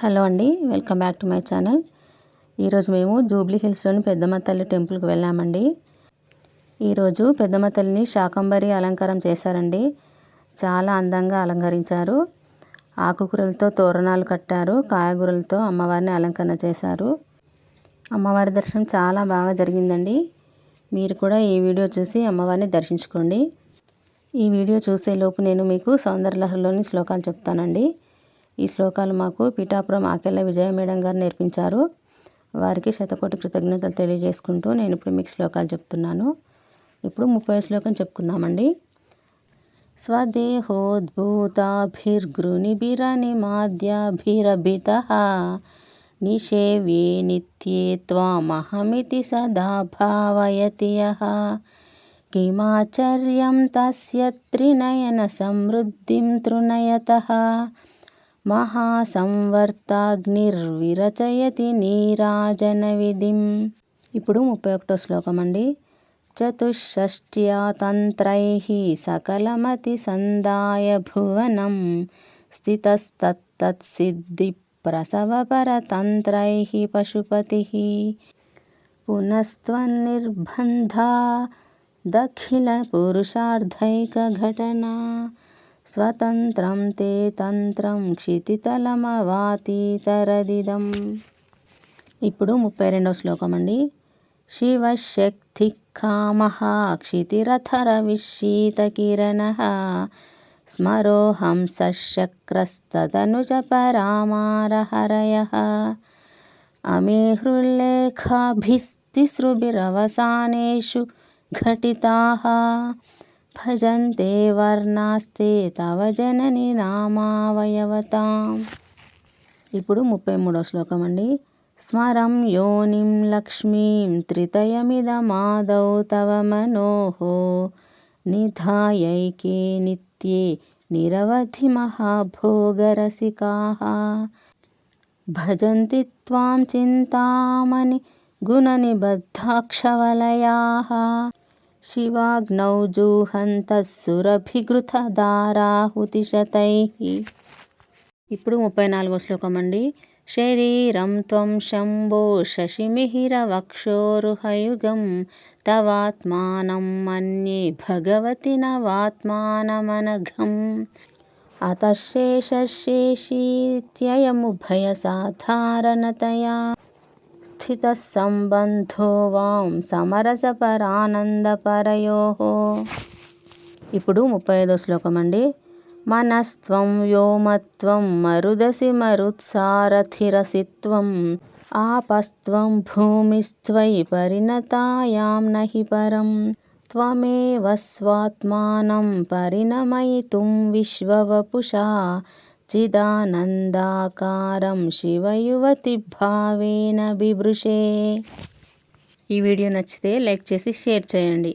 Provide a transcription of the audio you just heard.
Hello అండి, welcome back to my channel. ఈరోజు మేము జూబ్లీ హిల్స్లోని పెద్దమ్మ తల్లి టెంపుల్కి వెళ్ళామండి. ఈరోజు పెద్దమ్మ తల్లిని శాకంబరి అలంకారం చేశారండి. చాలా అందంగా అలంకరించారు. ఆకుకూరలతో తోరణాలు కట్టారు. కాయగూరలతో అమ్మవారిని అలంకరణ చేశారు. అమ్మవారి దర్శనం చాలా బాగా జరిగిందండి. మీరు కూడా ఈ వీడియో చూసి అమ్మవారిని దర్శించుకోండి. ఈ వీడియో చూసేలోపు నేను మీకు సౌందర్యలహరిలోని శ్లోకాలు చెప్తానండి. ఈ శ్లోకాలు మాకు పిఠాపురం ఆకెళ్ళ విజయ మేడం గారు నేర్పించారు. వారికి శతకోటి కృతజ్ఞతలు తెలియజేసుకుంటూ నేను ఇప్పుడు మీకు శ్లోకాలు చెప్తున్నాను. ఇప్పుడు 30వ శ్లోకం చెప్పుకుందామండి. స్వదేహోద్భూతాభిర్గృనిభిరనిమాద్యాభిరభితః నిషేవ్యే నిత్యే త్వామహమితి సదా భావయతి యః కిమాచర్యం తస్య త్రినయన సమృద్ధిం తృణయతః మహాసంవర్తాగ్నిర్విరచయతి నీరాజన విధిం. ఇప్పుడు 31వ శ్లోకం అండి. చతుషష్ట్యా తంత్రైః సకలమతి సందాయ భువనం స్థితస్తత్తత్సిద్ధి ప్రసవ పరతంత్రైః పశుపతిః పునస్త్వన్నిర్బంధా దఖిల పురుషార్థైక ఘటనా స్వతంత్రం తే తంత్రం క్షితితలమవాతీతరదిదం. ఇప్పుడు 32వ శ్లోకం అండి. శివశక్తి కామః క్షితిరథర విశీతకిరణః స్మరోహం సశక్రస్తదనుజ పరామారహరయః అమేహృల్లేఖాభిస్తిసృభిరవసానేషు ఘటితాః భజంతే వర్ణాస్తే తవ జనని నామావయవతాం. ఇప్పుడు 33వ శ్లోకం అండి. స్మరం యోనిం లక్ష్మీం త్రితయమిదమాదౌ తవ మనోః నిధాయైకే నిత్యే నిరవధి మహాభోగరసికాః భజంతి త్వాం చింతామణి గుణనిబద్ధాక్షవలయాః శివాగ్నౌ జూహంతః సురభిఘృతధారాహుతిశతైః. ఇప్పుడు 34వ శ్లోకం అండి. శరీరం త్వం శంభో శశిమిహిరవక్షోరుహయుగం తవాత్మానం మన్యే భగవతి నవాత్మానమనఘం అతశేషశేషీత్యయముభయసాధారణతయా స్థితః సంబంధో వాం సమరసపరానందపరయోః. ఇప్పుడు 35వ శ్లోకం అండి. మనస్త్వం వ్యోమత్వం మరుదసి మరుత్సారథిరసిత్వం ఆపస్త్వం భూమిస్త్వయి పరిణతాయాం నహి పరం త్వమేవ స్వాత్మానం పరిణమయితుం విశ్వవపుషా చిదానందాకారం శివయువతి భావేన బిభృషే. ఈ వీడియో నచ్చితే లైక్ చేసి షేర్ చేయండి.